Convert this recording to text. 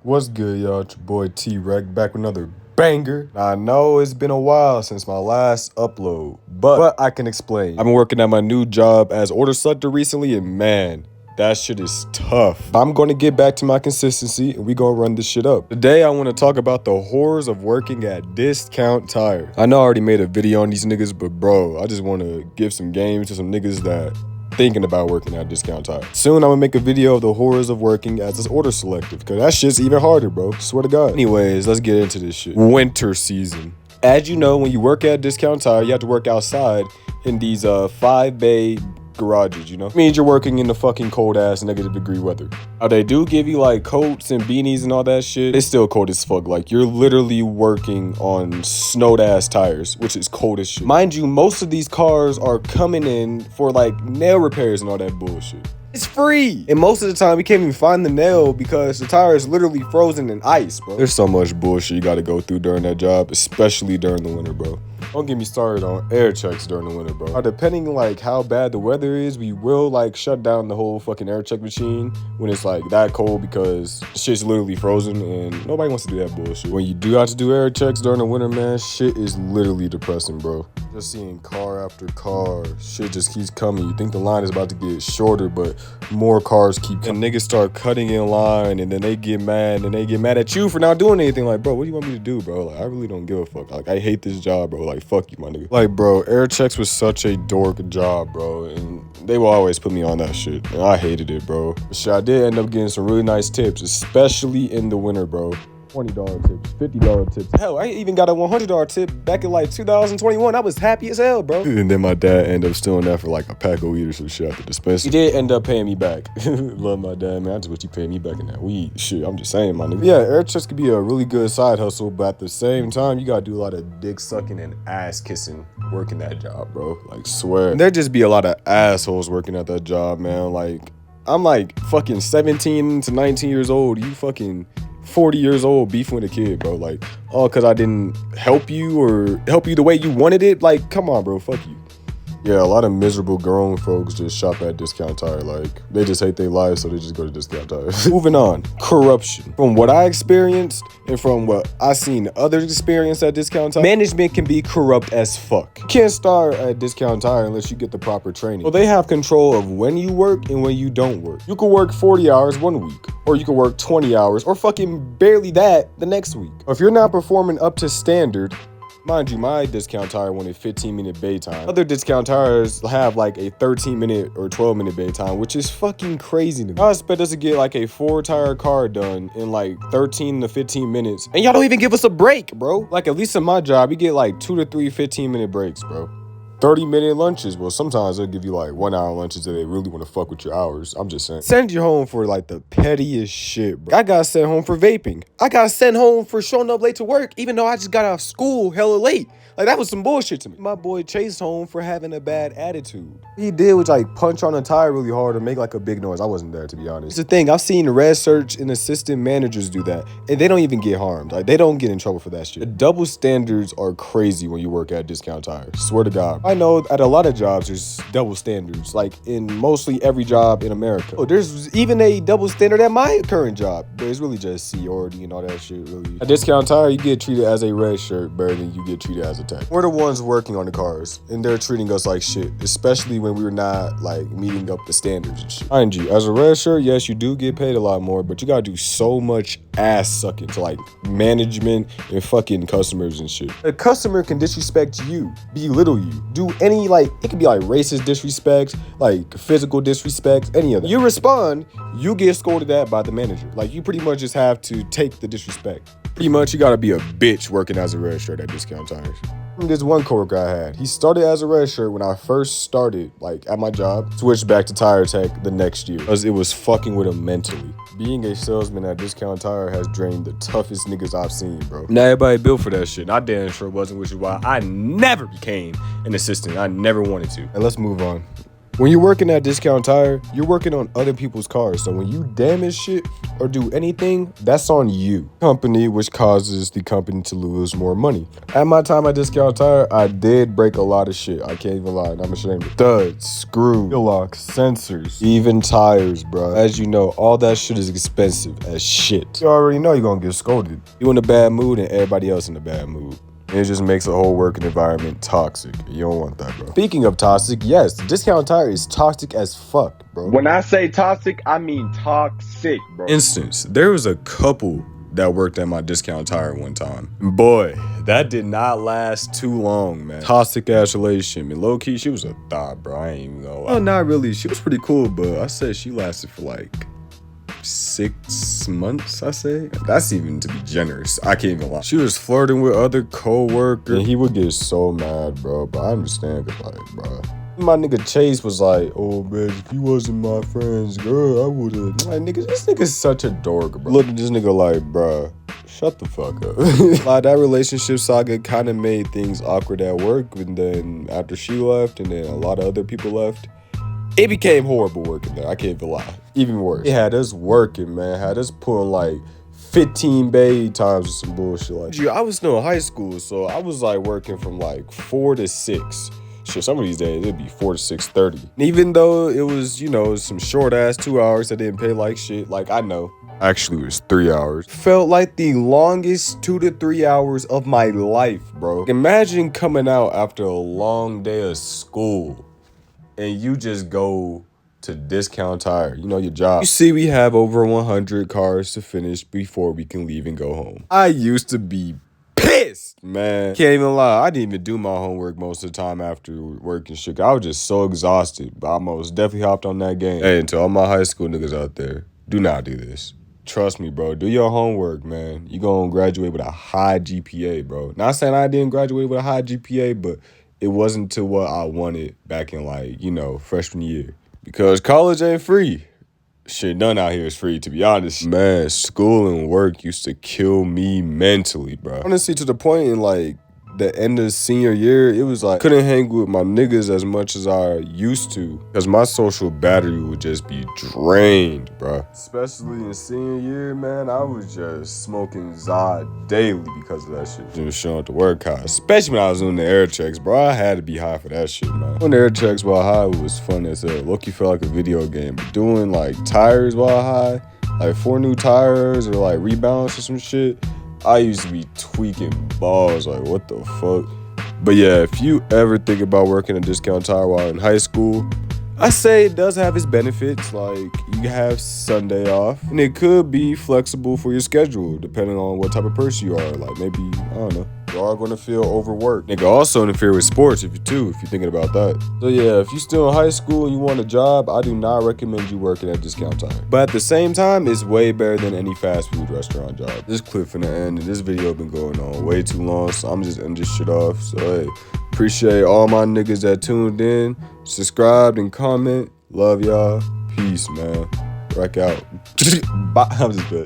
What's good, y'all? It's your boy T-Rec back with another banger. I know it's been a while since my last upload, but I can explain. I've been working at my new job as order selector recently, and man, that shit is tough. I'm gonna get back to my consistency and we gonna run this shit up. Today, I wanna talk about the horrors of working at Discount Tire. I know I already made a video on these niggas, but bro, I just wanna give some games to some niggas that thinking about working at Discount Tire. Soon I'm gonna make a video of the horrors of working as this order selective, cause that shit's even harder, bro. Swear to God. Anyways, let's get into this shit. Winter season. As you know, when you work at Discount Tire, you have to work outside in these 5-bay garages, you know? It means you're working in the fucking cold ass -degree weather. Now they do give you like coats and beanies and all that shit. It's still cold as fuck. Like you're literally working on snowed ass tires, which is cold as shit. Mind you, most of these cars are coming in for like nail repairs and all that bullshit. It's free. And most of the time, you can't even find the nail because the tire is literally frozen in ice, bro. There's so much bullshit you gotta go through during that job, especially during the winter, bro. Don't get me started on air checks during the winter, bro. Now, depending like how bad the weather is, we will like shut down the whole fucking air check machine when it's like that cold because shit's literally frozen and nobody wants to do that bullshit. When you do have to do air checks during the winter, man, shit is literally depressing, bro. Just seeing car after car, shit just keeps coming. You think the line is about to get shorter, but more cars keep coming. And niggas start cutting in line and then they get mad and they get mad at you for not doing anything. Like, bro, what do you want me to do, bro? Like, I really don't give a fuck. Like, I hate this job, bro. Like, fuck you, my nigga. Like, bro, air checks was such a dork job, bro. And they will always put me on that shit. And I hated it, bro. But shit, I did end up getting some really nice tips, especially in the winter, bro. $20 tips, $50 tips. Hell, I even got a $100 tip back in like 2021. I was happy as hell, bro. And then my dad ended up stealing that for like a pack of weed or some shit at the dispensary. He did end up paying me back. Love my dad, man. I just wish he paid me back in that weed. Shit, I'm just saying, my nigga. Yeah, air checks could be a really good side hustle, but at the same time, you gotta do a lot of dick sucking and ass kissing working that job, bro. Like, swear. And there'd just be a lot of assholes working at that job, man. Like, I'm like fucking 17 to 19 years old. You fucking 40 years old beefing with a kid, bro. Like, oh, because I didn't help you or help you the way you wanted it. Like, come on, bro. Fuck you. Yeah, a lot of miserable grown folks just shop at Discount Tire. Like, they just hate their lives, so they just go to Discount Tire. Moving on. Corruption. From what I experienced and from what I seen others experience at Discount Tire, management can be corrupt as fuck. You can't start at Discount Tire unless you get the proper training. So they have control of when you work and when you don't work. You could work 40 hours one week, or you could work 20 hours, or fucking barely that the next week. If you're not performing up to standard, mind you, my Discount Tire wanted 15-minute bay time. Other Discount Tires have like a 13-minute or 12-minute bay time, which is fucking crazy to me. I expect us to get like a 4-tire car done in like 13 to 15 minutes. And y'all don't even give us a break, bro. Like, at least in my job, you get like 2 to 3 15-minute breaks, bro. 30-minute lunches. Well, sometimes they'll give you like 1-hour lunches if they really want to fuck with your hours. I'm just saying. Send you home for like the pettiest shit, bro. I got sent home for vaping. I got sent home for showing up late to work, even though I just got out of school hella late. Like, that was some bullshit to me. My boy Chase home for having a bad attitude. He did was like punch on a tire really hard or make like a big noise. I wasn't there, to be honest. It's the thing, I've seen red search and assistant managers do that, and they don't even get harmed. Like, they don't get in trouble for that shit. The double standards are crazy when you work at Discount Tire. Swear to God. I know at a lot of jobs there's double standards, like in mostly every job in America. Oh, there's even a double standard at my current job, but it's really just seniority and all that shit, really. At Discount Tire, you get treated as a red shirt better than you get treated as a tech. We're the ones working on the cars, and they're treating us like shit, especially when we're not like meeting up the standards and shit. Mind you, as a red shirt, yes, you do get paid a lot more, but you gotta do so much ass sucking to like management and fucking customers and shit. A customer can disrespect you, belittle you, do any like, it could be like racist disrespect, like physical disrespect, any of that. You respond, you get scolded at by the manager. Like, you pretty much just have to take the disrespect. Pretty much, you gotta be a bitch working as a red shirt at Discount Tires. There's one coworker I had. He started as a red shirt when I first started, like, at my job. Switched back to tire tech the next year, because it was fucking with him mentally. Being a salesman at Discount Tire has drained the toughest niggas I've seen, bro. Not everybody built for that shit. And I damn sure wasn't, which is why I never became an assistant. I never wanted to. And let's move on. When you're working at Discount Tire, you're working on other people's cars. So when you damage shit or do anything, that's on you. Company, which causes the company to lose more money. At my time at Discount Tire, I did break a lot of shit. I can't even lie, and I'm ashamed of it. Studs, screws, wheel locks, sensors, even tires, bro. As you know, all that shit is expensive as shit. You already know you're gonna get scolded. You in a bad mood and everybody else in a bad mood. It just makes the whole working environment toxic. You don't want that, bro. Speaking of toxic, yes, Discount Tire is toxic as fuck, bro. When I say toxic, I mean toxic, bro. Instance, there was a couple that worked at my Discount Tire one time. Boy, that did not last too long, man. Toxic ass relationship. And low-key, she was a thought, bro. I ain't even gonna lie. Oh, not really. She was pretty cool, but I said she lasted for like 6 months, I say. That's even to be generous. I can't even lie. She was flirting with other co-workers, and he would get so mad, bro. But I understand, cause like, bro. My nigga Chase was like, oh man, if he wasn't my friend's girl, I would've. Like, nigga, this nigga's such a dork, bro. Look at this nigga like, bro, shut the fuck up. Like, that relationship saga kind of made things awkward at work, and then after she left, and then a lot of other people left, it became horrible working there. I can't even lie. Even worse. It had us working, man. Had us pulling like 15 bay times or some bullshit like that. I was still in high school, so I was like working from like 4 to 6. Shit, some of these days it'd be 4 to 6:30. Even though it was, you know, some short ass 2 hours that didn't pay like shit. Like, I know. Actually, it was 3 hours. Felt like the longest 2 to 3 hours of my life, bro. Imagine coming out after a long day of school and you just go to Discount Tire, you know, your job. You see, we have over 100 cars to finish before we can leave and go home. I used to be pissed, man. Can't even lie, I didn't even do my homework most of the time after work and shit. I was just so exhausted, but I most definitely hopped on that game. Hey, and to all my high school niggas out there, do not do this. Trust me, bro. Do your homework, man. You gonna graduate with a high GPA, bro. Not saying I didn't graduate with a high GPA, but it wasn't to what I wanted back in, like, you know, freshman year. Because college ain't free. Shit, none out here is free, to be honest. Man, school and work used to kill me mentally, bro. Honestly, to the point in, like, the end of senior year, it was like, couldn't hang with my niggas as much as I used to. Because my social battery would just be drained, bro. Especially in senior year, man, I was just smoking Zod daily because of that shit. Just showing up to work high. Especially when I was doing the air checks, bro. I had to be high for that shit, man. Doing the air checks while high was fun as hell. Low-key felt like a video game. But doing, like, tires while high, like 4 new tires or, like, rebounds or some shit, I used to be tweaking balls, like, what the fuck? But yeah, if you ever think about working at Discount Tire while in high school, I say it does have its benefits. Like, you have Sunday off, and it could be flexible for your schedule, depending on what type of person you are. Like, maybe, I don't know, you are going to feel overworked. It can also interfere with sports if you're thinking about that. So yeah, if you're still in high school and you want a job, I do not recommend you working at Discount Tire. But at the same time, it's way better than any fast food restaurant job. This clip finna end, and this video been going on way too long, so I'm just ending this shit off. So hey, appreciate all my niggas that tuned in, subscribed, and comment. Love y'all. Peace, man. Rock out. Bye. I'm just good.